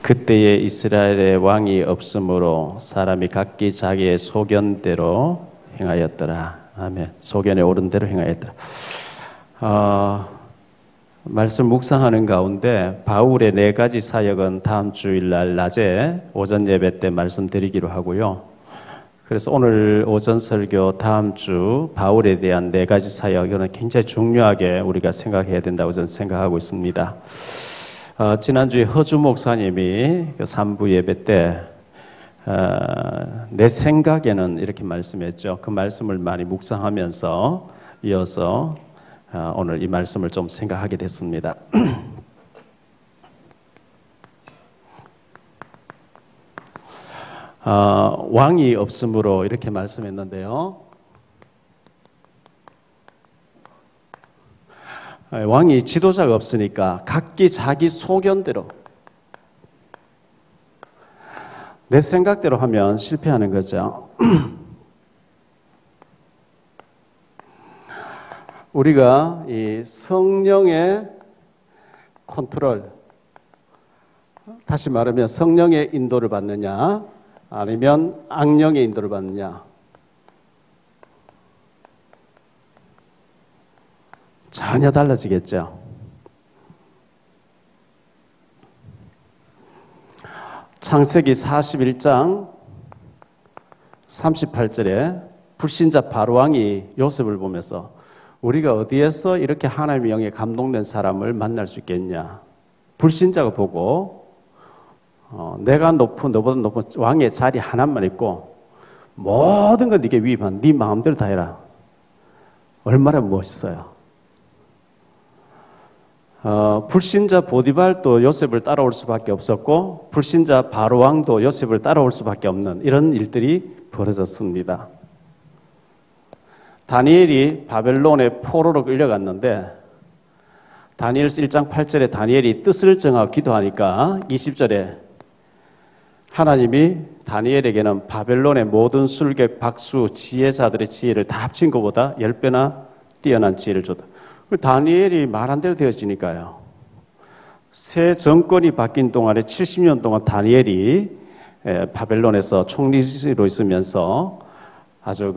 그때에 이스라엘의 왕이 없으므로 사람이 각기 자기의 소견대로 행하였더라. 아멘. 소견에 옳은 대로 행하였더라. 말씀 묵상하는 가운데 바울의 4가지 사역은 다음 주일날 낮에 오전 예배 때 말씀드리기로 하고요. 그래서 오늘 오전 설교 다음 주 바울에 대한 4가지 사역, 이거는 굉장히 중요하게 우리가 생각해야 된다고 저는 생각하고 있습니다. 지난주에 허주 목사님이 3부 예배 때 내 생각에는 이렇게 말씀했죠. 그 말씀을 많이 묵상하면서 이어서 오늘 이 말씀을 좀 생각하게 됐습니다. 왕이 없으므로 이렇게 말씀했는데요. 왕이 지도자가 없으니까 각기 자기 소견대로, 내 생각대로 하면 실패하는 거죠. 우리가 이 성령의 컨트롤, 다시 말하면 성령의 인도를 받느냐 아니면 악령의 인도를 받느냐, 전혀 달라지겠죠. 창세기 41장 38절에 불신자 바로왕이 요셉을 보면서 우리가 어디에서 이렇게 하나님의 영에 감동된 사람을 만날 수 있겠냐. 불신자가 보고 내가 높은, 너보다 높은 왕의 자리 하나만 있고 모든 건 네게 위임한, 네 마음대로 다 해라. 얼마나 멋있어요. 불신자 보디발도 요셉을 따라올 수밖에 없었고 불신자 바로왕도 요셉을 따라올 수밖에 없는 이런 일들이 벌어졌습니다. 다니엘이 바벨론의 포로로 끌려갔는데 다니엘서 1장 8절에 다니엘이 뜻을 정하고 기도하니까 20절에 하나님이 다니엘에게는 바벨론의 모든 술객, 박수, 지혜자들의 지혜를 다 합친 것보다 10배나 뛰어난 지혜를 줬다. 다니엘이 말한 대로 되어지니까요. 새 정권이 바뀐 동안에 70년 동안 다니엘이 바벨론에서 총리로 있으면서 아주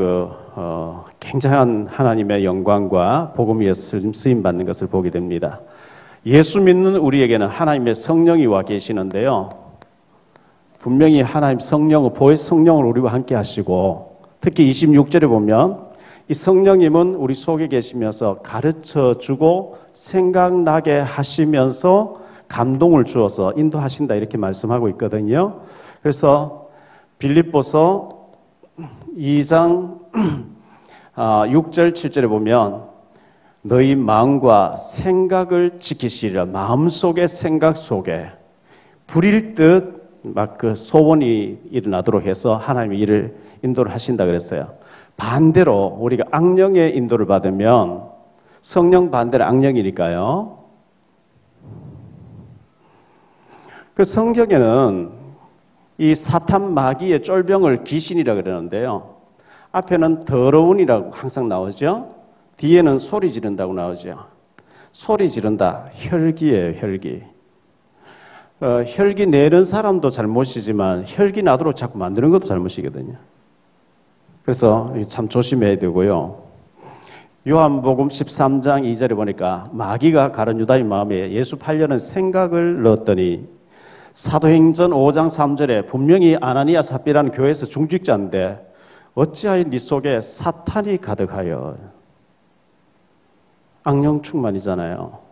굉장한 하나님의 영광과 복음 위에 쓰임 받는 것을 보게 됩니다. 예수 믿는 우리에게는 하나님의 성령이 와 계시는데요. 분명히 하나님 성령을 우리와 함께 하시고 특히 26절에 보면 이 성령님은 우리 속에 계시면서 가르쳐 주고 생각나게 하시면서 감동을 주어서 인도하신다 이렇게 말씀하고 있거든요. 그래서 빌립보서 2장 6절 7절에 보면 너희 마음과 생각을 지키시리라. 마음속의 생각 속에 불일 듯 막 그 소원이 일어나도록 해서 하나님이 이를 인도를 하신다 그랬어요. 반대로 우리가 악령의 인도를 받으면 성령 반대로 악령이니까요. 그 성경에는 이 사탄 마귀의 쫄병을 귀신이라 그러는데요. 앞에는 더러운이라고 항상 나오죠. 뒤에는 소리 지른다고 나오죠. 소리 지른다. 혈기예요, 혈기. 혈기 내는 사람도 잘못이지만 혈기 나도록 자꾸 만드는 것도 잘못이거든요. 그래서 참 조심해야 되고요. 요한복음 13장 2절에 보니까 마귀가 가룟 유다의 마음에 예수 팔려는 생각을 넣었더니 사도행전 5장 3절에 분명히 아나니아 삽비라는 교회에서 중직자인데 어찌하여 네 속에 사탄이 가득하여. 악령 충만이잖아요.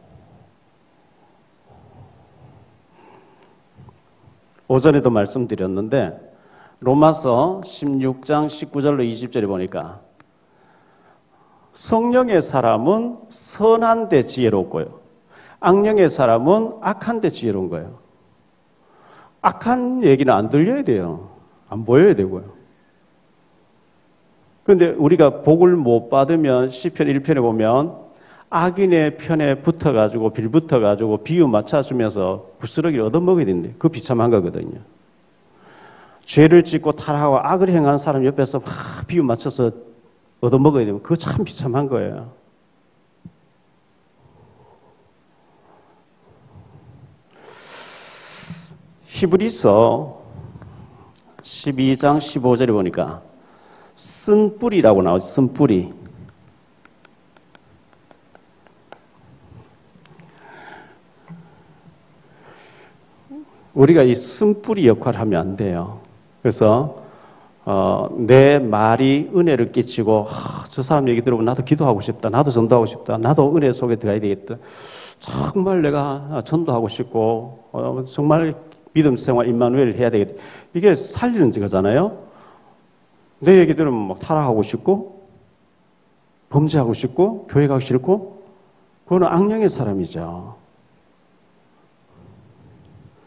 오전에도 말씀드렸는데 로마서 16장 19절로 20절에 보니까 성령의 사람은 선한 데 지혜롭고요. 악령의 사람은 악한 데 지혜로운 거예요. 악한 얘기는 안 들려야 돼요. 안 보여야 되고요. 그런데 우리가 복을 못 받으면 시편 1편에 보면 악인의 편에 붙어가지고 빌붙어가지고 비유 맞춰주면서 부스러기를 얻어먹어야 되는데 그거 비참한 거거든요. 죄를 짓고 타락하고 악을 행하는 사람 옆에서 막 비유 맞춰서 얻어먹어야 되면 그거 참 비참한 거예요. 히브리서 12장 15절에 보니까 쓴 뿌리라고 나오죠. 쓴 뿌리. 우리가 이 쓴뿌리 역할을 하면 안 돼요. 그래서 내 말이 은혜를 끼치고 저 사람 얘기 들어보면 나도 기도하고 싶다. 나도 전도하고 싶다. 나도 은혜 속에 들어가야 되겠다. 정말 내가 전도하고 싶고 정말 믿음 생활 임마누엘 해야 되겠다. 이게 살리는 거잖아요. 내 얘기 들으면 막 타락하고 싶고 범죄하고 싶고 교회 가기 싫고 그거는 악령의 사람이죠.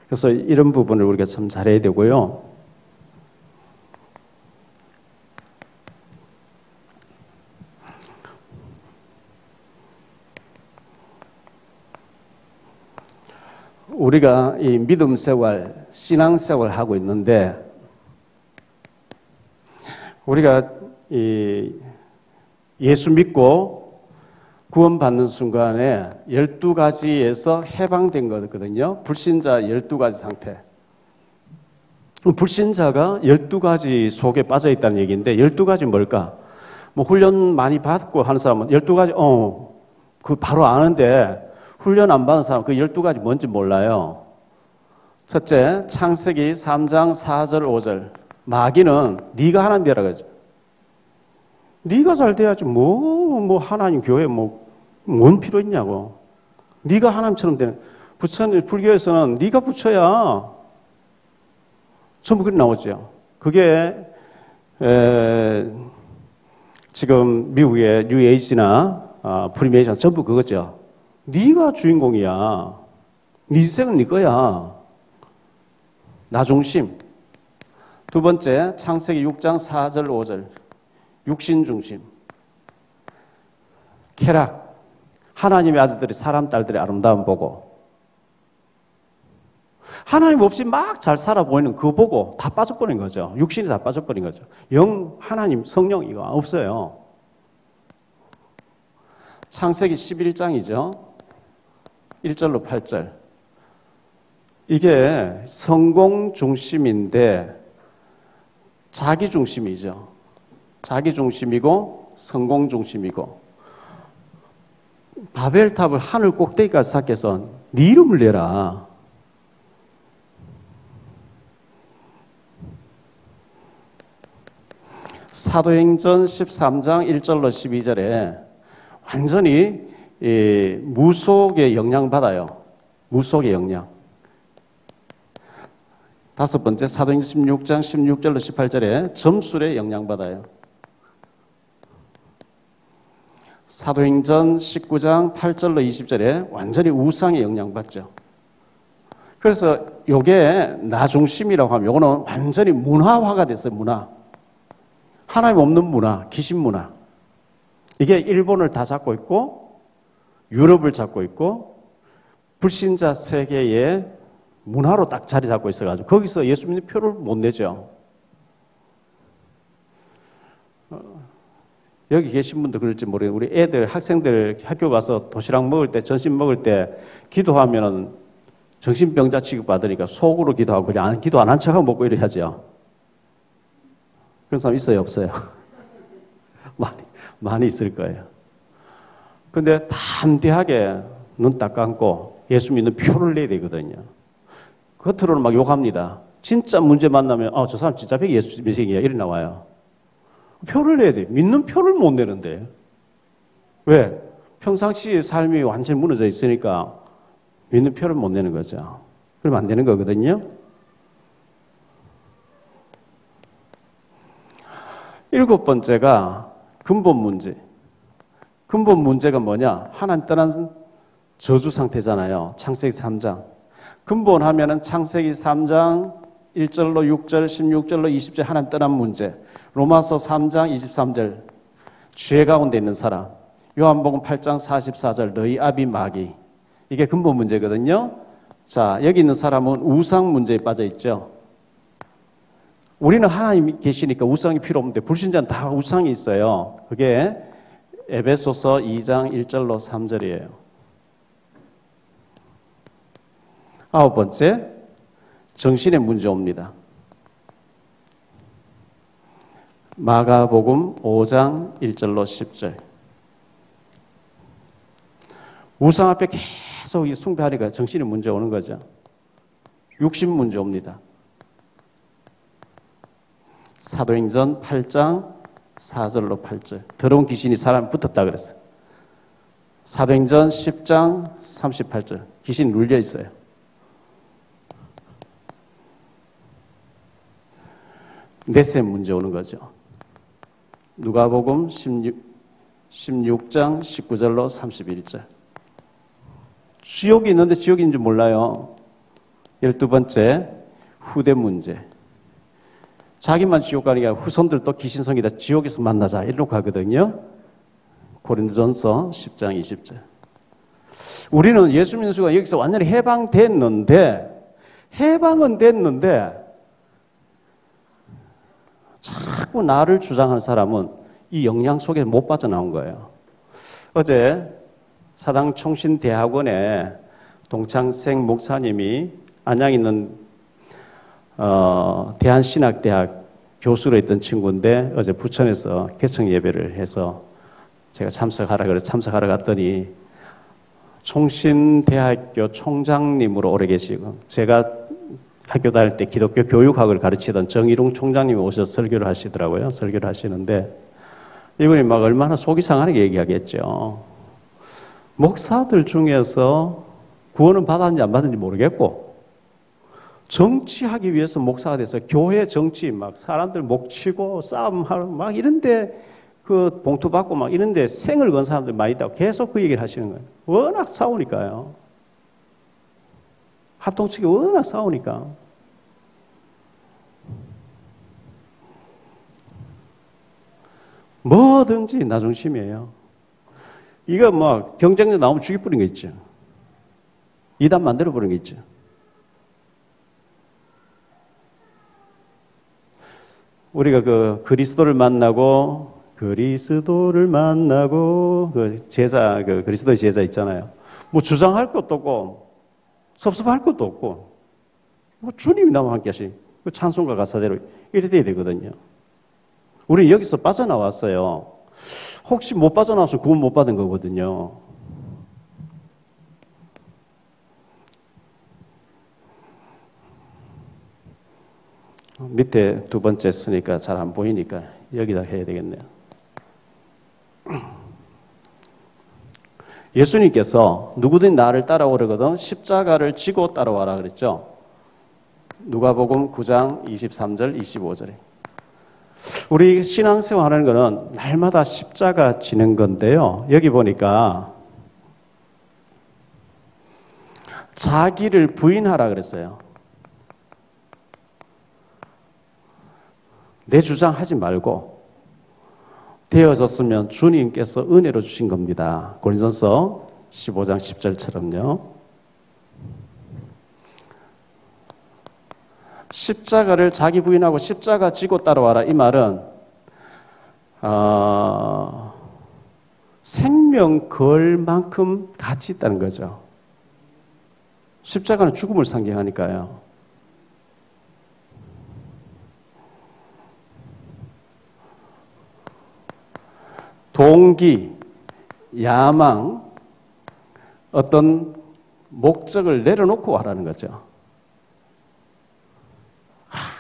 그래서 이런 부분을 우리가 참 잘해야 되고요. 우리가 이 믿음 생활, 신앙 생활 하고 있는데 우리가 이 예수 믿고 구원받는 순간에 12가지에서 해방된 거거든요. 불신자 12가지 상태. 불신자가 12가지 속에 빠져 있다는 얘기인데 12가지 뭘까? 뭐 훈련 많이 받고 하는 사람은 12가지 그 바로 아는데 훈련 안 받은 사람 그 12가지 뭔지 몰라요. 첫째, 창세기 3장 4절 5절. 마귀는 네가 하나님 되라 그러죠. 네가 잘 돼야지 뭐 하나님 교회 뭔 필요 있냐고. 네가 하나님처럼 되는. 부처님 불교에서는 네가 부처야. 전부 그렇게 나오죠. 그게 지금 미국의 뉴에이지나 프리메이션 전부 그거죠. 네가 주인공이야. 네 인생은 네 거야. 나 중심. 두 번째, 창세기 6장 4절 5절. 육신 중심. 쾌락. 하나님의 아들들이 사람 딸들의 아름다움 보고 하나님 없이 막 잘 살아 보이는 그거 보고 다 빠져버린 거죠. 육신이 다 빠져버린 거죠. 영, 하나님, 성령 이거 없어요. 창세기 11장이죠. 1절로 8절. 이게 성공 중심인데 자기 중심이죠. 자기 중심이고 성공 중심이고 바벨탑을 하늘 꼭대기까지 쌓게서 네 이름을 내라. 사도행전 13장 1절로 12절에 완전히 무속에 영향받아요. 무속의 영향. 다섯 번째, 사도행전 16장 16절로 18절에 점술에 영향받아요. 사도행전 19장 8절로 20절에 완전히 우상에 영향받죠. 그래서 요게 나 중심이라고 하면 요거는 완전히 문화화가 됐어요. 문화. 하나님 없는 문화, 귀신 문화. 이게 일본을 다 잡고 있고 유럽을 잡고 있고 불신자 세계의 문화로 딱 자리 잡고 있어가지고 거기서 예수 믿는 표를 못 내죠. 여기 계신 분도 그럴지 모르겠는데 우리 애들, 학생들 학교 가서 도시락 먹을 때, 점심 먹을 때 기도하면은 정신병자 취급받으니까 속으로 기도하고 그냥 기도 안 한 척하고 먹고 이래 하죠. 그런 사람 있어요, 없어요? 많이 있을 거예요. 근데 담대하게 눈 딱 감고 예수 믿는 표를 내야 되거든요. 겉으로는 막 욕합니다. 진짜 문제 만나면 저 사람 진짜 예수 믿으이야 이래 나와요. 표를 내야 돼. 믿는 표를 못 내는데. 왜? 평상시 삶이 완전히 무너져 있으니까 믿는 표를 못 내는 거죠. 그러면 안 되는 거거든요. 일곱 번째가 근본 문제. 근본 문제가 뭐냐? 하나님 떠난 저주 상태잖아요. 창세기 3장. 근본 하면은 창세기 3장 1절로 6절, 16절로 20절 하나님 떠난 문제. 로마서 3장 23절 죄 가운데 있는 사람. 요한복음 8장 44절 너희 아비 마귀. 이게 근본 문제거든요. 자, 여기 있는 사람은 우상 문제에 빠져 있죠. 우리는 하나님이 계시니까 우상이 필요 없는데 불신자는 다 우상이 있어요. 그게 에베소서 2장 1절로 3절이에요. 아홉 번째, 정신의 문제 옵니다. 마가복음 5장 1절로 10절. 우상 앞에 계속 숭배하니까 정신의 문제 오는 거죠. 육신 문제 옵니다. 사도행전 8장 4절로 8절. 더러운 귀신이 사람에 붙었다 그랬어요. 사도행전 10장 38절. 귀신이 눌려 있어요. 넷의 문제 오는 거죠. 누가복음 16장 19절로 31절. 지옥이 있는데 지옥인지 몰라요. 12번째, 후대 문제. 자기만 지옥 가는 게 아니라 후손들도 귀신성이다. 지옥에서 만나자. 이러고 가거든요. 고린도전서 10장 20절. 우리는 예수 믿는 순간 여기서 완전히 해방은 됐는데 자꾸 나를 주장하는 사람은 이 영향 속에 못 빠져나온 거예요. 어제 사당총신대학원에 동창생 목사님이 안양에 있는 대한신학대학 교수로 있던 친구인데 어제 부천에서 개청 예배를 해서 제가 참석하러 갔더니 총신대학교 총장님으로 오래 계시고 제가 학교 다닐 때 기독교 교육학을 가르치던 정일웅 총장님이 오셔서 설교를 하시더라고요. 설교를 하시는데 이분이 막 얼마나 속이 상하게 얘기하겠죠. 목사들 중에서 구원은 받았는지 안 받았는지 모르겠고 정치하기 위해서 목사가 돼서 교회 정치 막 사람들 목치고 싸움하고 막 이런데 그 봉투 받고 막 이런데 생을 건 사람들 많이 있다고 계속 그 얘기를 하시는 거예요. 워낙 싸우니까요. 합동측이 워낙 싸우니까. 뭐든지 나 중심이에요. 이거 뭐 경쟁력 나오면 죽여버린 거 있죠. 이단 만들어버린 거 있죠. 우리가 그 그리스도를 만나고 그 그리스도의 제자 있잖아요. 뭐 주장할 것도 없고 섭섭할 것도 없고 뭐 주님이 나와 함께 하시 그 찬송가 가사대로 이래 돼야 되거든요. 우리 여기서 빠져나왔어요. 혹시 못 빠져나와서 구원 못 받은 거거든요. 밑에 두 번째 쓰니까 잘 안 보이니까 여기다 해야 되겠네요. 예수님께서 누구든 나를 따라오려거든 십자가를 지고 따라와라 그랬죠. 누가복음 9장 23절 25절에. 우리 신앙생활 하는 거는 날마다 십자가 지는 건데요. 여기 보니까 자기를 부인하라 그랬어요. 내 주장 하지 말고 되어졌으면 주님께서 은혜로 주신 겁니다. 고린도전서 15장 10절처럼요. 십자가를 자기 부인하고 십자가 지고 따라와라. 이 말은 생명 걸 만큼 가치 있다는 거죠. 십자가는 죽음을 상징하니까요. 동기, 야망, 어떤 목적을 내려놓고 하라는 거죠.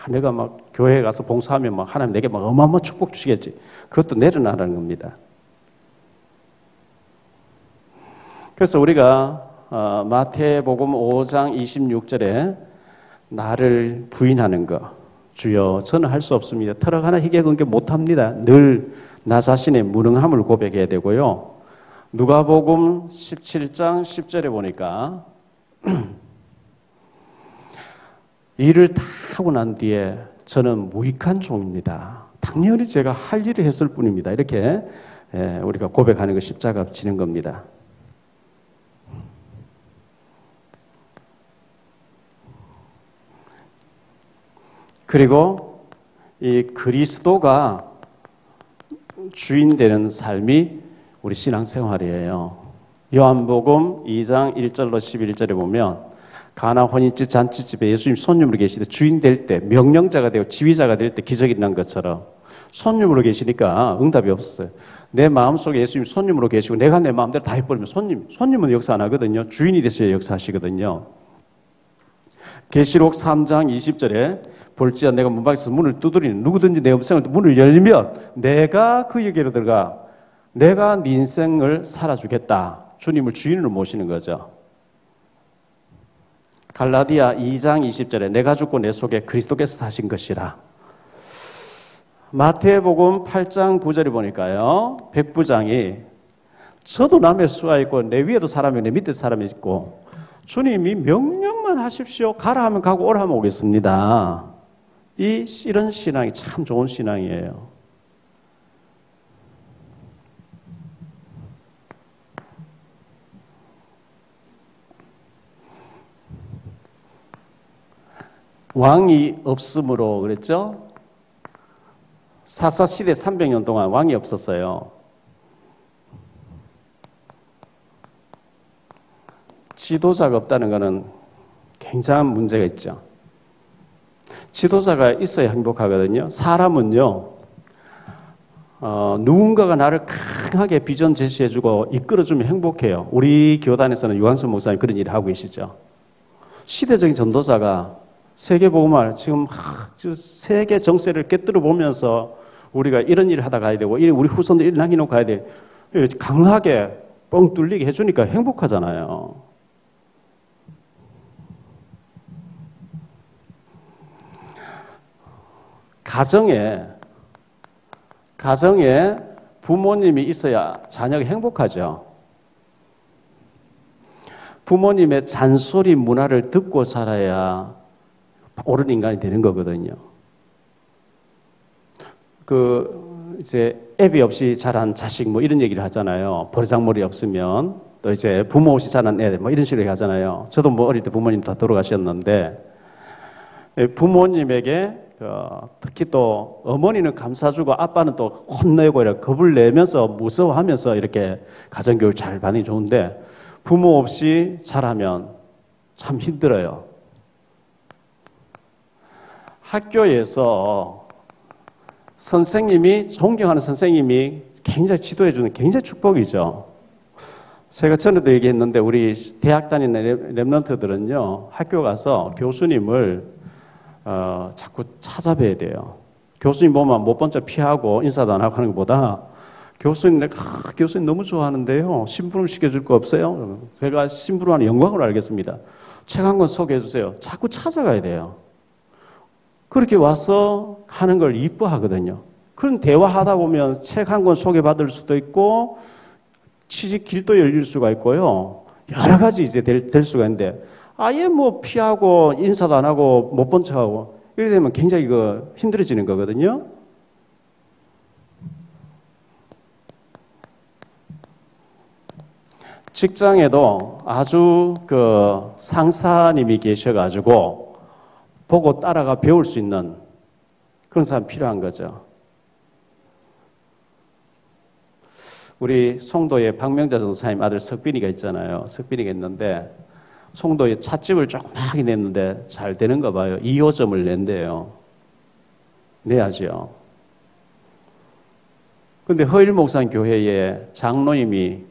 내가 막 교회에 가서 봉사하면 막 하나님 내게 막 어마어마한 축복 주시겠지. 그것도 내려놔라는 겁니다. 그래서 우리가 마태복음 5장 26절에 나를 부인하는 거, 주여 저는 할 수 없습니다. 털어 하나 희게 건게 못합니다. 늘 나 자신의 무능함을 고백해야 되고요. 누가복음 17장 10절에 보니까 일을 다 하고 난 뒤에 저는 무익한 종입니다. 당연히 제가 할 일을 했을 뿐입니다. 이렇게 우리가 고백하는 거 십자가 지는 겁니다. 그리고 이 그리스도가 주인 되는 삶이 우리 신앙생활이에요. 요한복음 2장 1절로 11절에 보면 가나 혼인집 잔치집에 예수님 손님으로 계실 때 주인 될 때 명령자가 되고 지휘자가 될 때 기적이 일어난 것처럼 손님으로 계시니까 응답이 없었어요. 내 마음속에 예수님 손님으로 계시고 내가 내 마음대로 다 해버리면 손님은 역사 안 하거든요. 주인이 되셔야 역사하시거든요. 계시록 3장 20절에 볼지어 내가 문 밖에서 문을 두드리니 누구든지 내 음성을 문을 열면 내가 그에게로 들어가 내가 네 인생을 살아주겠다. 주님을 주인으로 모시는 거죠. 갈라디아 2장 20절에 내가 죽고 내 속에 그리스도께서 사신 것이라. 마태복음 8장 9절에 보니까요. 백부장이 저도 남의 수가 있고 내 위에도 사람이 내 밑에 사람이 있고 주님이 명령만 하십시오. 가라 하면 가고 오라 하면 오겠습니다. 이런 신앙이 참 좋은 신앙이에요. 왕이 없으므로 그랬죠? 사사시대 300년 동안 왕이 없었어요. 지도자가 없다는 것은 굉장한 문제가 있죠. 지도자가 있어야 행복하거든요. 사람은요, 누군가가 나를 강하게 비전 제시해주고 이끌어주면 행복해요. 우리 교단에서는 유광수 목사님 그런 일을 하고 계시죠. 시대적인 전도자가 세계복음화 지금 세계 정세를 꿰뚫어 보면서 우리가 이런 일을 하다 가야 되고 우리 후손들 일 남겨놓고 가야 돼. 강하게 뻥 뚫리게 해주니까 행복하잖아요. 가정에 부모님이 있어야 자녀가 행복하죠. 부모님의 잔소리 문화를 듣고 살아야 옳은 인간이 되는 거거든요. 이제 애비 없이 자란 자식 뭐 이런 얘기를 하잖아요. 버르장머리 없으면 또 이제 부모 없이 자란 애 뭐 이런 식으로 하잖아요. 저도 뭐 어릴 때 부모님 다 돌아가셨는데 부모님에게 특히 또 어머니는 감싸주고 아빠는 또 혼내고 이렇게 겁을 내면서 무서워하면서 이렇게 가정교육 잘 받는 게 좋은데 부모 없이 자라면 참 힘들어요. 학교에서 선생님이 존경하는 선생님이 굉장히 지도해주는 굉장히 축복이죠. 제가 전에도 얘기했는데 우리 대학 다니는 랩런트들은요 학교 가서 교수님을 자꾸 찾아뵈야 돼요. 교수님 보면 못 본 척 피하고 인사도 안 하고 하는 것보다 교수님 내가 교수님 너무 좋아하는데요 심부름 시켜줄 거 없어요? 그러면 제가 심부름하는 영광으로 알겠습니다. 책 한 권 소개해 주세요. 자꾸 찾아가야 돼요. 그렇게 와서 하는 걸 이뻐하거든요. 그런 대화하다 보면 책 한 권 소개받을 수도 있고 취직 길도 열릴 수가 있고요. 여러 가지 이제 될 수가 있는데 아예 뭐 피하고 인사도 안 하고 못 본 척하고 이렇게 되면 굉장히 힘들어지는 거거든요. 직장에도 아주 상사님이 계셔가지고 보고 따라가 배울 수 있는 그런 사람 필요한 거죠. 우리 송도에 박명자 전도사님 아들 석빈이가 있잖아요. 석빈이가 있는데 송도에 찻집을 조그맣게 냈는데 잘 되는가 봐요. 2호점을 낸대요. 내야죠. 근데 허일 목사님 교회에 장로님이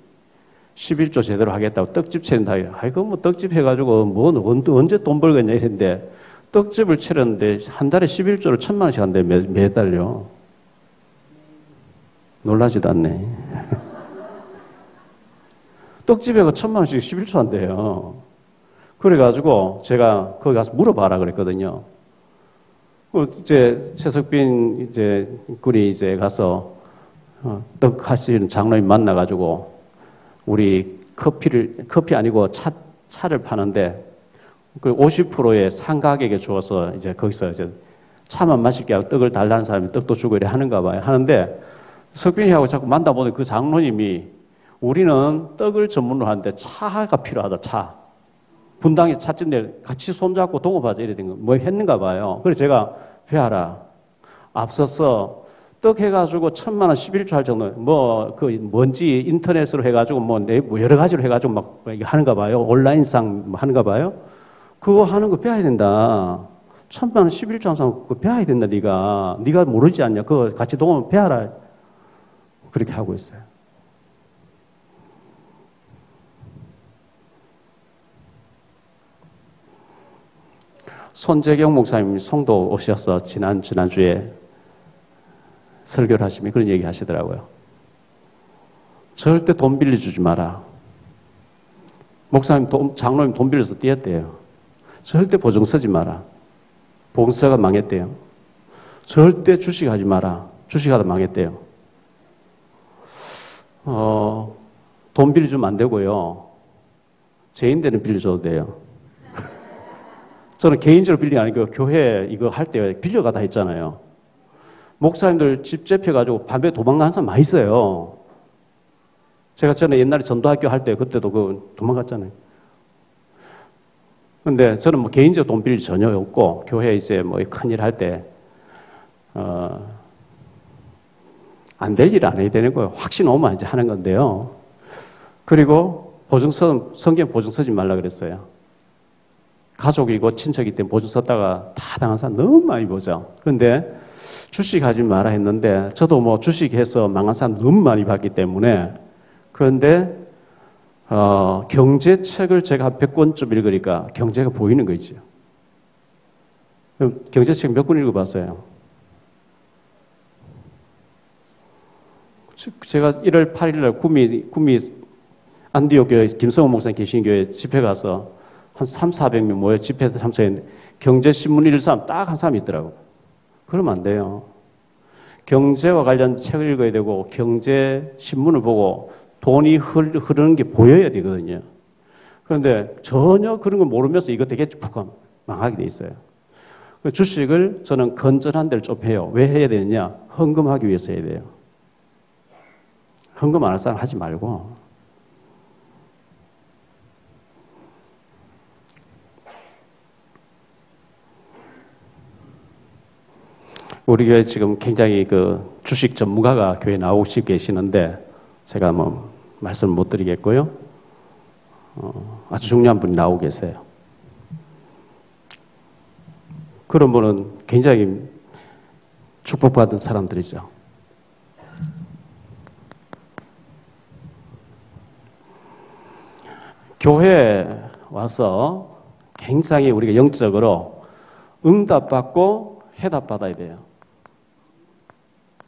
11조 제대로 하겠다고 떡집 차린다. 아이고 뭐 떡집 해가지고 뭐 언제 돈 벌겠냐 이랬는데 떡집을 차렸는데 한 달에 11조를 1,000만 원씩 한대 매달요. 놀라지도 않네. 떡집에가 1,000만 원씩 11조 한대요. 그래가지고 제가 거기 가서 물어봐라 그랬거든요. 이제 최석빈 군이 가서 떡 하시는 장로님 만나가지고 우리 커피 아니고 차를 파는데 그 50%의 상가격에 주어서 거기서 차만 마실게 하고 떡을 달라는 사람이 떡도 주고 이래 하는가 봐요. 하는데 석빈이하고 자꾸 만나보는 그 장로님이 우리는 떡을 전문으로 하는데 차가 필요하다, 차. 분당에 차집 낼 같이 손잡고 동업하자 이래 된 거 뭐 했는가 봐요. 그래서 제가 회하라. 앞서서 떡 해가지고 1,000만 원 11조 할 정도 뭔지 인터넷으로 해가지고 뭐 여러 가지로 해가지고 막 하는가 봐요. 온라인상 하는가 봐요. 그거 하는 거 배워야 된다. 1,000만 11조 하는 사람 그거 배워야 된다, 네가. 네가 모르지 않냐. 그거 같이 동원 배워라. 그렇게 하고 있어요. 손재경 목사님이 송도 오셔서 지난주에 설교를 하시면 그런 얘기 하시더라고요. 절대 돈 빌려주지 마라. 목사님, 장로님 돈 빌려서 뛰었대요. 절대 보증 서지 마라. 보증서가 망했대요. 절대 주식하지 마라. 주식하다 망했대요. 돈 빌려주면 안 되고요. 죄인들은 빌려줘도 돼요. 저는 개인적으로 빌린 게 아니고 교회 이거 할 때 빌려가다 했잖아요. 목사님들 집 잡혀가지고 밤에 도망가는 사람 많이 있어요. 제가 전에 옛날에 전도학교 할 때 그때도 그 도망갔잖아요. 근데 저는 뭐 개인적으로 돈 빌릴 전혀 없고 교회 이제 뭐 큰일 할 때 안 될 일 안 해야 되는 거예요. 확신 오면 이제 하는 건데요. 그리고 성경 보증 서지 말라 그랬어요. 가족이고 친척이기 때문에 보증 썼다가 다 당한 사람 너무 많이 보죠. 그런데 주식하지 마라 했는데 저도 뭐 주식해서 망한 사람 너무 많이 봤기 때문에 그런데 경제책을 제가 한 100권쯤 읽으니까 경제가 보이는 거죠. 경제책 몇 권 읽어봤어요? 제가 1월 8일 날 구미 안디옥 교회 김성호 목사님 계신 교회 집회 가서 한 300~400명 모여 집회에 참석했는데 경제신문 읽을 사람 딱 한 사람이 있더라고요. 그러면 안 돼요. 경제와 관련 책을 읽어야 되고 경제신문을 보고 돈이 흐르는 게 보여야 되거든요. 그런데 전혀 그런 걸 모르면서 이거 되겠지 푹 망하게 돼 있어요. 주식을 저는 건전한 데를 좀 해요. 왜 해야 되느냐? 헌금하기 위해서 해야 돼요. 헌금 안 할 사람 하지 말고. 우리 교회 지금 굉장히 그 주식 전문가가 교회에 나오시고 계시는데 제가 뭐 말씀 못 드리겠고요. 아주 중요한 분이 나오고 계세요. 그런 분은 굉장히 축복받은 사람들이죠. 교회에 와서 굉장히 우리가 영적으로 응답받고 해답받아야 돼요.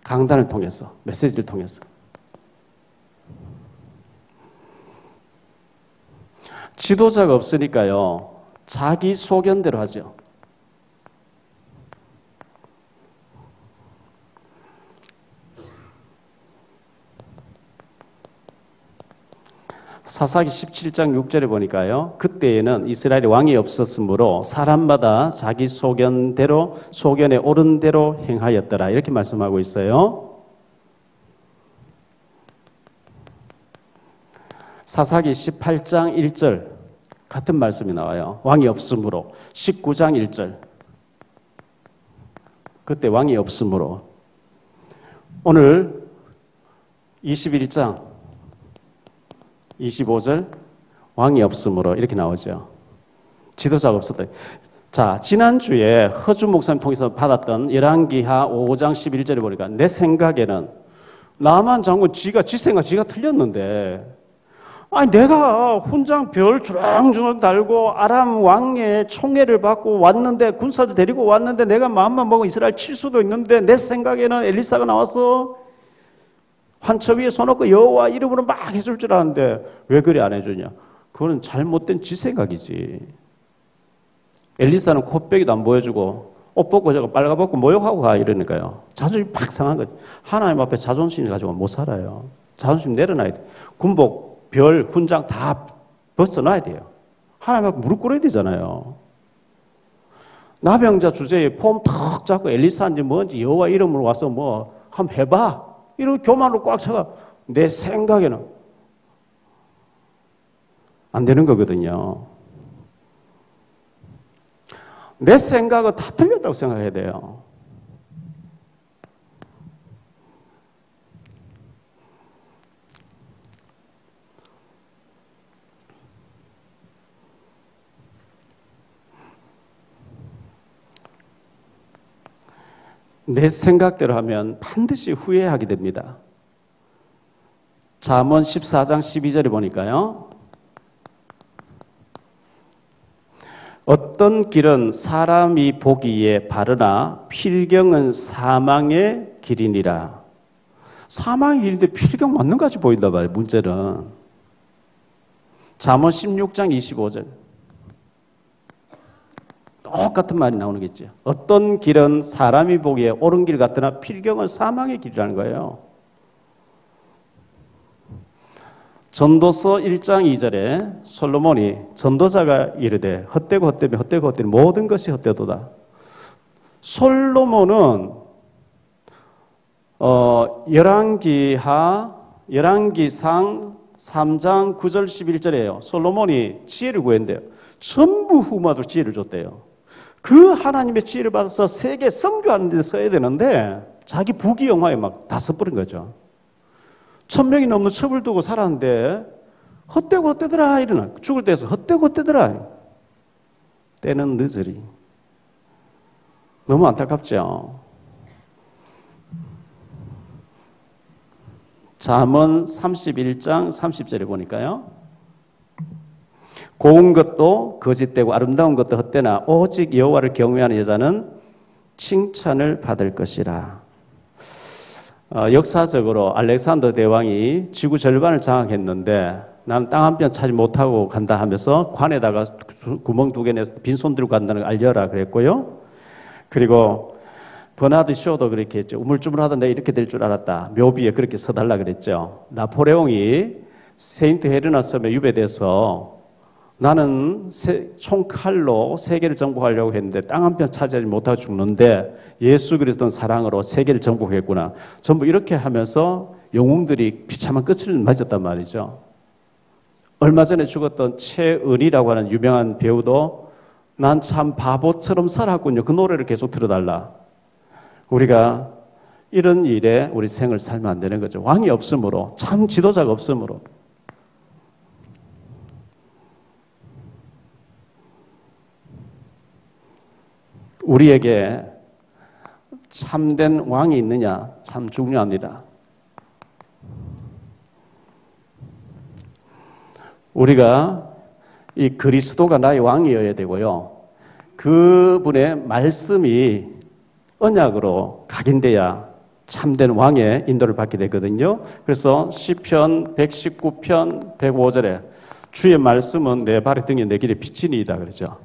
강단을 통해서, 메시지를 통해서. 지도자가 없으니까요, 자기 소견대로 하죠. 사사기 17장 6절에 보니까요, 그때에는 이스라엘에 왕이 없었으므로 사람마다 자기 소견대로 소견에 옳은 대로 행하였더라. 이렇게 말씀하고 있어요. 사사기 18장 1절 같은 말씀이 나와요. 왕이 없으므로. 19장 1절 그때 왕이 없으므로. 오늘 21장 25절 왕이 없으므로 이렇게 나오죠. 지도자가 없었다. 자, 지난주에 허준 목사님 통해서 받았던 열왕기하 5장 11절에 보니까 내 생각에는 나만 장군 지 생각 지가 틀렸는데 아니 내가 훈장 별 주렁주렁 달고 아람 왕의 총애를 받고 왔는데 군사들 데리고 왔는데 내가 마음만 먹으면 이스라엘 칠 수도 있는데 내 생각에는 엘리사가 나와서 환처 위에 손놓고 여호와 이름으로 막 해줄 줄 아는데 왜 그래 안 해주냐? 그거는 잘못된 지 생각이지. 엘리사는 코빼기도 안 보여주고 옷 벗고 저거 빨가벗고 모욕하고 가 이러니까요. 자존심 팍 상한 거지. 하나님 앞에 자존심 가지고 못 살아요. 자존심 내려놔야 돼. 군복, 별, 훈장 다 벗어놔야 돼요. 하나님 앞에 무릎 꿇어야 되잖아요. 나병자 주제에 폼 턱 잡고 엘리사인지 뭔지 여호와 이름으로 와서 뭐 한번 해봐. 이런 교만으로 꽉 차가 내 생각에는 안 되는 거거든요. 내 생각은 다 틀렸다고 생각해야 돼요. 내 생각대로 하면 반드시 후회하게 됩니다. 잠언 14장 12절에 보니까요. 어떤 길은 사람이 보기에 바르나 필경은 사망의 길이니라. 사망의 길인데 필경 맞는 것 같이 보인다 봐요. 문제는. 잠언 16장 25절. 똑같은 말이 나오는 게 있죠. 어떤 길은 사람이 보기에 옳은 길 같으나 필경은 사망의 길이라는 거예요. 전도서 1장 2절에 솔로몬이 전도자가 이르되 헛되고 헛되며 헛되고 헛되니 모든 것이 헛되도다. 솔로몬은 열왕기상 3장 9절 11절에요. 솔로몬이 지혜를 구했는데요. 전부 후마도 지혜를 줬대요. 그 하나님의 지혜를 받아서 세계 선교하는 데 써야 되는데 자기 부귀영화에 막 다 써버린 거죠. 1000명이 넘는 첩을 두고 살았는데 헛되고 헛되더라 이러나 죽을 때에서 헛되고 헛되더라. 때는 늦으리. 너무 안타깝죠. 잠언 31장 30절에 보니까요. 고운 것도 거짓되고 아름다운 것도 헛되나 오직 여호와를 경외하는 여자는 칭찬을 받을 것이라. 역사적으로 알렉산더 대왕이 지구 절반을 장악했는데 난 땅 한 편 차지 못하고 간다 하면서 관에다가 구멍 2개 내서 빈손 들고 간다는 걸 알려라 그랬고요. 그리고 버나드 쇼도 그렇게 했죠. 우물쭈물하던 내가 이렇게 될 줄 알았다. 묘비에 그렇게 서달라 그랬죠. 나포레옹이 세인트 헬레나 섬에 유배돼서 나는 총칼로 세계를 정복하려고 했는데 땅 한 편 차지하지 못하고 죽는데 예수 그리스도는 사랑으로 세계를 정복했구나. 전부 이렇게 하면서 영웅들이 비참한 끝을 맞았단 말이죠. 얼마 전에 죽었던 최은희라고 하는 유명한 배우도 난 참 바보처럼 살았군요. 그 노래를 계속 들어달라. 우리가 이런 일에 우리 생을 살면 안 되는 거죠. 왕이 없으므로, 참 지도자가 없으므로. 우리에게 참된 왕이 있느냐 참 중요합니다. 우리가 이 그리스도가 나의 왕이어야 되고요. 그분의 말씀이 언약으로 각인돼야 참된 왕의 인도를 받게 되거든요. 그래서 시편 119편 105절에 주의 말씀은 내 발의 등에 내 길에 비치니이다 그러죠.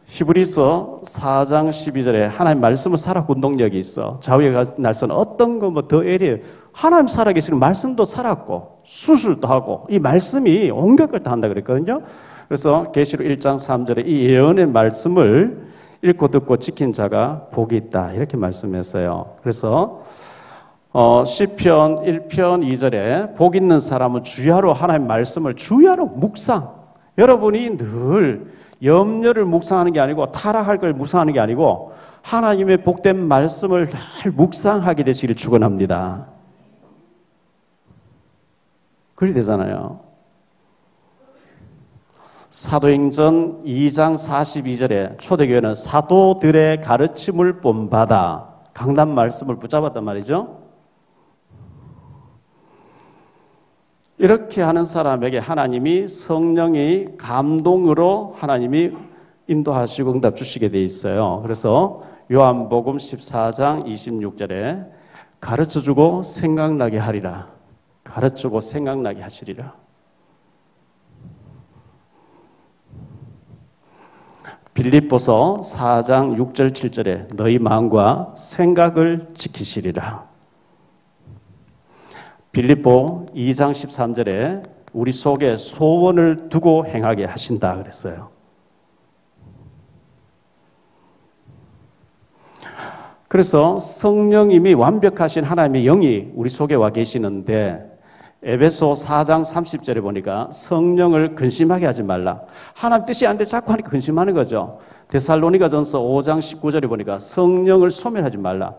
히브리서 4장 12절에 하나님 말씀을 살아 운동력이 있어. 좌우의 날선 어떤 거 뭐 더 애리해. 하나님 살아계시는 말씀도 살았고 수술도 하고 이 말씀이 온갖 걸 다 한다 그랬거든요. 그래서 계시록 1장 3절에 이 예언의 말씀을 읽고 듣고 지킨 자가 복이 있다 이렇게 말씀했어요. 그래서 시편 1편 2절에 복 있는 사람은 주야로 하나님 말씀을 주야로 묵상. 여러분이 늘 염려를 묵상하는 게 아니고 타락할 걸 묵상하는 게 아니고 하나님의 복된 말씀을 늘 묵상하게 되시기를 축원합니다. 그리 되잖아요. 사도행전 2장 42절에 초대교회는 사도들의 가르침을 본받아 강단 말씀을 붙잡았단 말이죠. 이렇게 하는 사람에게 하나님이 성령의 감동으로 하나님이 인도하시고 응답 주시게 돼 있어요. 그래서 요한복음 14장 26절에 가르쳐주고 생각나게 하리라. 가르치고 생각나게 하시리라. 빌립보서 4장 6절 7절에 너희 마음과 생각을 지키시리라. 빌립보 2장 13절에 우리 속에 소원을 두고 행하게 하신다 그랬어요. 그래서 성령님이 완벽하신 하나님의 영이 우리 속에 와 계시는데 에베소 4장 30절에 보니까 성령을 근심하게 하지 말라. 하나님 뜻이 안 돼 자꾸 하니까 근심하는 거죠. 데살로니가전서 5장 19절에 보니까 성령을 소멸하지 말라.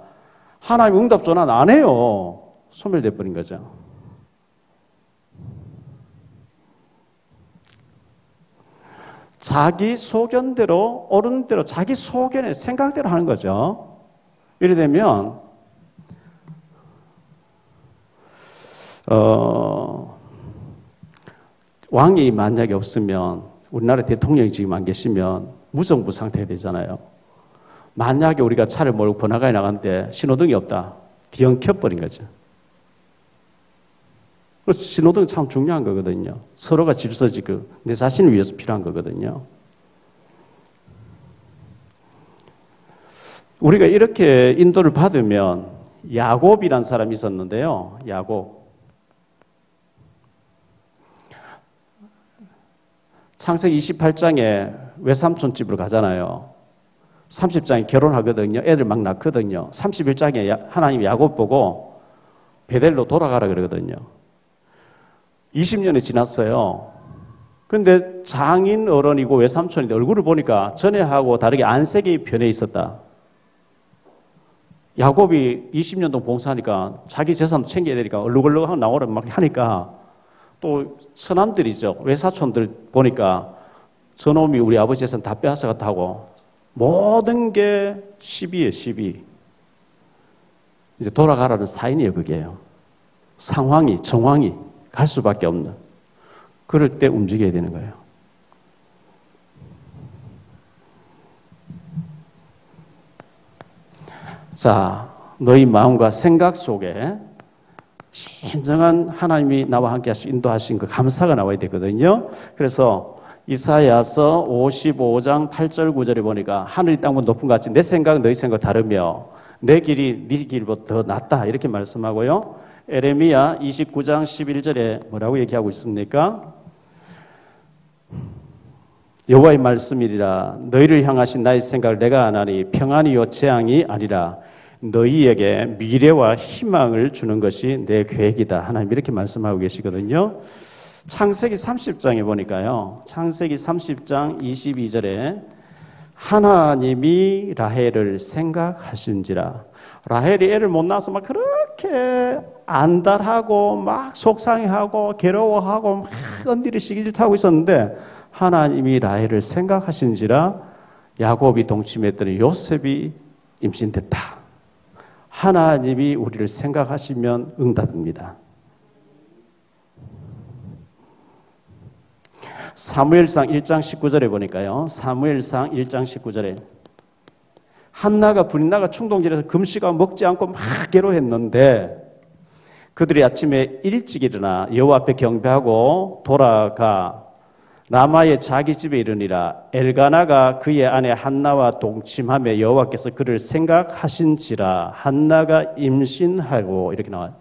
하나님 응답 전환 안 해요. 소멸돼 버린 거죠. 자기 소견대로, 옳은 대로, 자기 소견의 생각대로 하는 거죠. 이래 되면, 왕이 만약에 없으면, 우리나라 대통령이 지금 안 계시면 무정부 상태가 되잖아요. 만약에 우리가 차를 몰고 번화가에 나갔는데 신호등이 없다. 뒤엉 켜버린 거죠. 신호등 참 중요한 거거든요. 서로가 질서 지키고 내 자신을 위해서 필요한 거거든요. 우리가 이렇게 인도를 받으면 야곱이라는 사람이 있었는데요. 야곱. 창세기 28장에 외삼촌 집으로 가잖아요. 30장에 결혼하거든요. 애들 막 낳거든요. 31장에 하나님 야곱 보고 베델로 돌아가라 그러거든요. 20년이 지났어요. 근데 장인 어른이고 외삼촌인데 얼굴을 보니까 전에하고 다르게 안색이 변해 있었다. 야곱이 20년 동안 봉사하니까 자기 재산 챙겨야 되니까 얼룩얼룩하고 나오라 막 하니까 또 처남들이죠. 외사촌들 보니까 저놈이 우리 아버지 재산 다 빼앗아갔다 하고 모든 게 시비예요, 시비. 이제 돌아가라는 사인이에요, 그게요. 상황이, 정황이 갈 수밖에 없는. 그럴 때 움직여야 되는 거예요. 자, 너희 마음과 생각 속에 진정한 하나님이 나와 함께 인도하신 그 감사가 나와야 되거든요. 그래서 이사야서 55장 8절 9절에 보니까 하늘이 땅보다 높은 것 같이 내 생각은 너희 생각 다르며 내 길이 네 길보다 더 낫다 이렇게 말씀하고요. 에레미야 29장 11절에 뭐라고 얘기하고 있습니까? 여호와의 말씀이리라. 너희를 향하신 나의 생각을 내가 아나니 평안이요 재앙이 아니라 너희에게 미래와 희망을 주는 것이 내 계획이다. 하나님 이렇게 말씀하고 계시거든요. 창세기 30장에 보니까요. 창세기 30장 22절에 하나님이 라헬을 생각하신지라. 라헬이 애를 못 낳아서 막 그렇게 안달하고 막 속상해하고 괴로워하고 막 언니를 시기질투하고 있었는데 하나님이 라헬을 생각하신지라 야곱이 동침했더니 요셉이 임신됐다. 하나님이 우리를 생각하시면 응답입니다. 사무엘상 1장 19절에 보니까요. 사무엘상 1장 19절에 한나가 분인나가 충동질해서 금식하고 먹지 않고 막 괴로워했는데 그들이 아침에 일찍 일어나 여호와 앞에 경배하고 돌아가 라마의 자기 집에 이르니라. 엘가나가 그의 아내 한나와 동침하며 여호와께서 그를 생각하신지라. 한나가 임신하고 이렇게 나와요.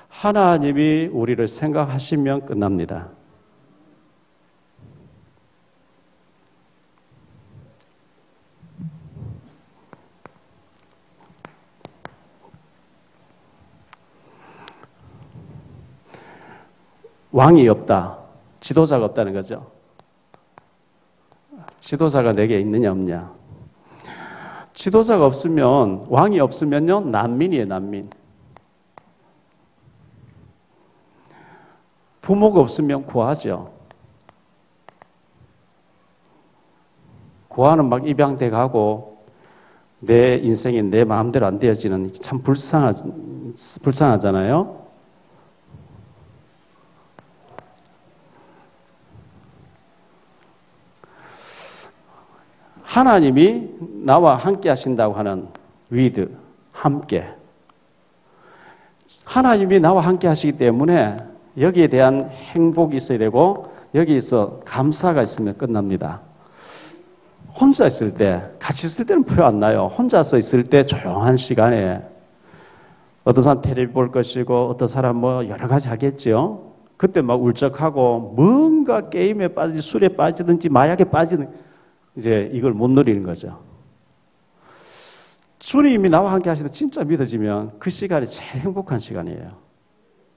하나님이 우리를 생각하시면 끝납니다. 왕이 없다. 지도자가 없다는 거죠. 지도자가 내게 있느냐 없냐. 지도자가 없으면 왕이 없으면요 난민이에요. 난민. 부모가 없으면 구하죠. 구하는 막 입양돼 가고 내 인생이 내 마음대로 안 되어지는 참 불쌍하잖아요. 하나님이 나와 함께 하신다고 하는 with, 함께. 하나님이 나와 함께 하시기 때문에 여기에 대한 행복이 있어야 되고 여기에서 감사가 있으면 끝납니다. 혼자 있을 때, 같이 있을 때는 표 안 나요. 혼자서 있을 때 조용한 시간에 어떤 사람 텔레비 볼 것이고 어떤 사람 뭐 여러 가지 하겠죠. 그때 막 울적하고 뭔가 게임에 빠지든지 술에 빠지든지 마약에 빠지든지 이제 이걸 못 누리는 거죠. 주님이 나와 함께 하시는 진짜 믿어지면 그 시간이 제일 행복한 시간이에요.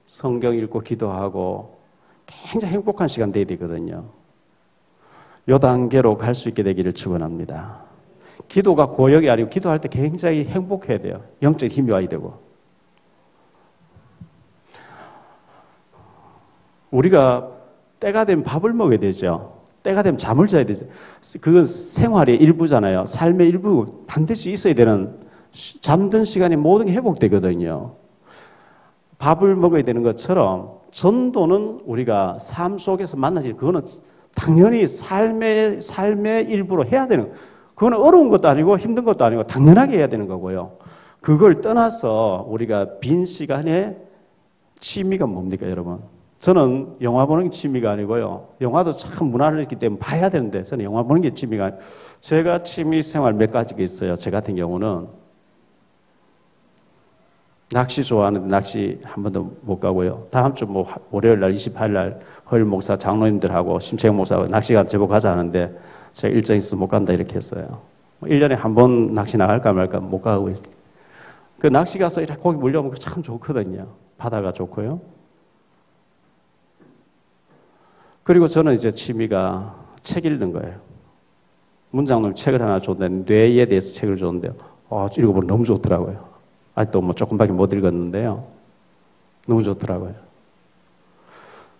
성경 읽고 기도하고 굉장히 행복한 시간 돼야 되거든요. 요 단계로 갈 수 있게 되기를 축원합니다. 기도가 고역이 아니고 기도할 때 굉장히 행복해야 돼요. 영적인 힘이 와야 되고. 우리가 때가 되면 밥을 먹어야 되죠. 때가 되면 잠을 자야 되죠. 그건 생활의 일부잖아요. 삶의 일부 반드시 있어야 되는 잠든 시간에 모든 게 회복되거든요. 밥을 먹어야 되는 것처럼 전도는 우리가 삶 속에서 만나지, 그거는 당연히 삶의 일부로 해야 되는, 그거는 어려운 것도 아니고 힘든 것도 아니고 당연하게 해야 되는 거고요. 그걸 떠나서 우리가 빈 시간에 취미가 뭡니까, 여러분? 저는 영화 보는 게 취미가 아니고요. 영화도 참 문화를 있기 때문에 봐야 되는데 저는 영화 보는 게 취미가 아니고, 제가 취미 생활 몇 가지가 있어요. 저 같은 경우는 낚시 좋아하는데 낚시 한 번도 못 가고요. 다음 주 뭐 월요일 날 28일 날 허일 목사 장로님들하고 심채영 목사하고 낚시가 제법 가자 하는데 제가 일정이 있어서 못 간다 이렇게 했어요. 1년에 한 번 낚시 나갈까 말까 못 가고 있어요. 그 낚시 가서 이렇게 고기 물려보면 참 좋거든요. 바다가 좋고요. 그리고 저는 이제 취미가 책 읽는 거예요. 문장님 책을 하나 줬는데 뇌에 대해서 책을 줬는데요. 읽어보면 너무 좋더라고요. 아직도 뭐 조금밖에 못 읽었는데요. 너무 좋더라고요.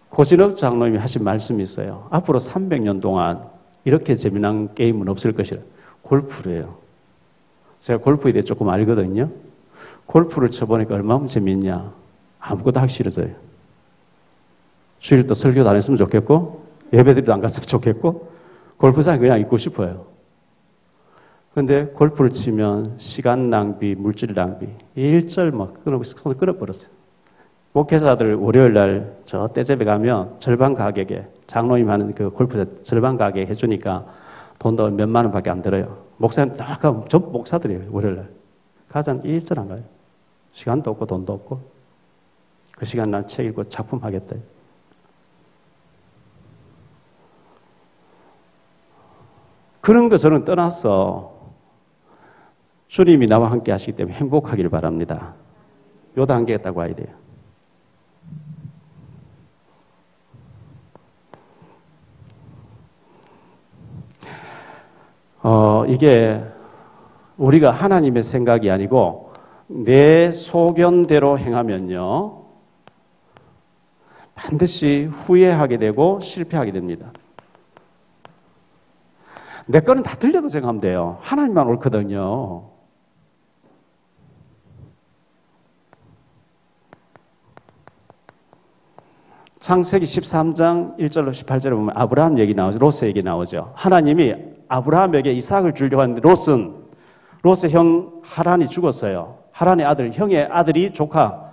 고진욱 장로님이 하신 말씀이 있어요. 앞으로 300년 동안 이렇게 재미난 게임은 없을 것이라. 골프래요. 제가 골프에 대해 조금 알거든요. 골프를 쳐보니까 얼마나 재밌냐. 아무것도 하기 싫어져요. 주일도 설교도 안 했으면 좋겠고 예배드리도 안 갔으면 좋겠고 골프장에 그냥 있고 싶어요. 그런데 골프를 치면 시간 낭비, 물질 낭비, 일절 막 손을 끊어버렸어요. 목회자들 월요일 날 저 떼집에 가면 절반 가격에 장로님 하는 그 골프 절반 가격에 해주니까 돈도 몇만 원밖에 안 들어요. 목사님 다 가면 전부 목사들이에요. 월요일 날 가장 일절 안 가요. 시간도 없고 돈도 없고 그 시간 난 책 읽고 작품 하겠다. 그런 거 저는 떠나서 주님이 나와 함께 하시기 때문에 행복하기를 바랍니다. 요 단계에 딱 와야 돼요. 이게 우리가 하나님의 생각이 아니고 내 소견대로 행하면요. 반드시 후회하게 되고 실패하게 됩니다. 내 거는 다 틀려도 생각하면 돼요. 하나님만 옳거든요. 창세기 13장 1절로 18절에 보면 아브라함 얘기 나오죠. 롯의 얘기 나오죠. 하나님이 아브라함에게 이삭을 주려고 하는데 롯의 형 하란이 죽었어요. 하란의 아들, 형의 아들이 조카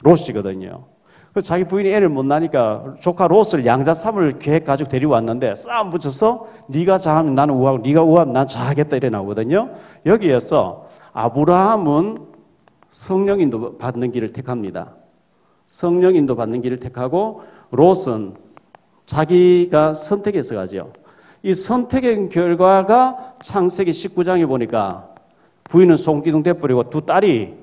롯이거든요. 그래서 자기 부인이 애를 못 낳으니까 조카 롯을 양자 삼을 계획 가지고 데려왔는데 싸움 붙여서 네가 자하면 나는 우하고 네가 우하면 난 자하겠다 이래 나오거든요. 여기에서 아브라함은 성령 인도 받는 길을 택합니다. 성령 인도 받는 길을 택하고 롯은 자기가 선택해서 가죠. 이 선택의 결과가 창세기 19장에 보니까 부인은 송기둥 돼버리고 두 딸이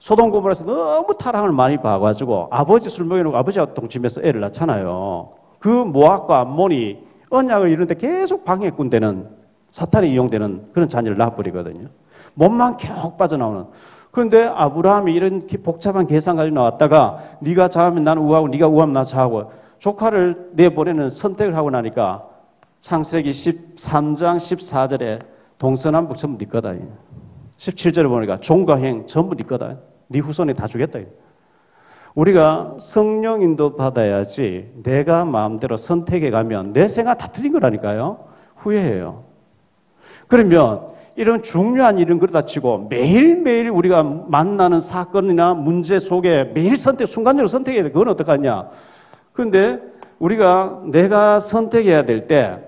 소돔 고모라에서 너무 타락을 많이 봐가지고 아버지 술 먹여놓고 아버지가 동침해서 애를 낳잖아요. 그 모압과 암몬이 언약을 이루는데 계속 방해꾼 되는 사탄이 이용되는 그런 자녀를 낳아버리거든요. 몸만 쭉 빠져나오는. 그런데 아브라함이 이런 복잡한 계산 가지고 나왔다가 네가 자하면 나는 우하고 네가 우하면 나 자하고 조카를 내보내는 선택을 하고 나니까 창세기 13장 14절에 동서남북 전부 네 거다. 17절에 보니까 종과 행 전부 네 거다. 네 후손에 다 주겠다. 우리가 성령 인도 받아야지 내가 마음대로 선택해 가면 내 생각 다 틀린 거라니까요. 후회해요. 그러면 이런 중요한 일은 그러다 치고 매일매일 우리가 만나는 사건이나 문제 속에 매일 순간적으로 선택해야 돼. 그건 어떡하냐. 그런데 우리가 내가 선택해야 될 때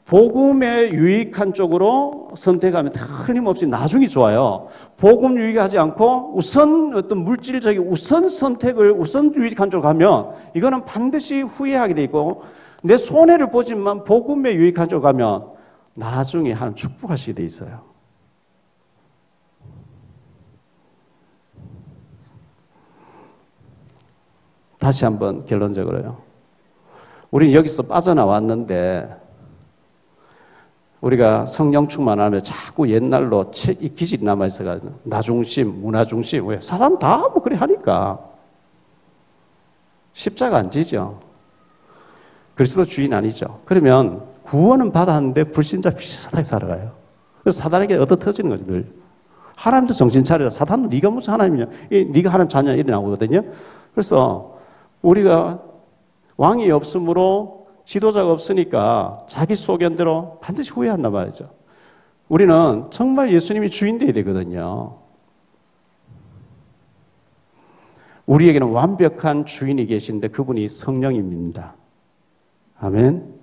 복음에 유익한 쪽으로 선택하면 틀림없이 나중이 좋아요. 복음 유익하지 않고 우선 어떤 물질적인 우선 선택을 우선 유익한 쪽으로 가면 이거는 반드시 후회하게 돼 있고 내 손해를 보지만 복음에 유익한 쪽으로 가면 나중에 하나님 축복하시게 돼 있어요. 다시 한번 결론적으로요. 우리는 여기서 빠져나왔는데 우리가 성령 충만하면 자꾸 옛날로 이 기질이 남아있어가지고 나중심, 문화중심, 왜? 사람 다 뭐 그래 하니까 십자가 안 지죠. 그리스도 주인 아니죠. 그러면 구원은 받았는데 불신자 비슷하게 살아가요. 그래서 사단에게 얻어 터지는 거죠, 늘. 하나님도 정신 차려라. 사단도 네가 무슨 하나님이냐. 네가 하나님 자녀냐 이래 나오거든요. 그래서 우리가 왕이 없으므로 지도자가 없으니까 자기 소견대로 반드시 후회한단 말이죠. 우리는 정말 예수님이 주인 되어야 되거든요. 우리에게는 완벽한 주인이 계신데 그분이 성령입니다. 아멘.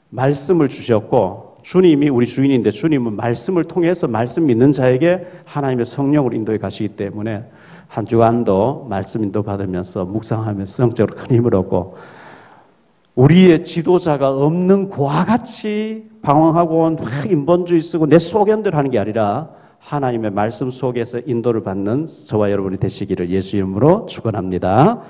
말씀을 주셨고 주님이 우리 주인인데 주님은 말씀을 통해서 말씀 믿는 자에게 하나님의 성령으로 인도해 가시기 때문에 한 주간도 말씀 인도 받으면서 묵상하면서 성적으로 큰 힘을 얻고 우리의 지도자가 없는 고와 같이 방황하고 막 인본주의 쓰고 내 소견대로 하는 게 아니라 하나님의 말씀 속에서 인도를 받는 저와 여러분이 되시기를 예수 이름으로 축원합니다.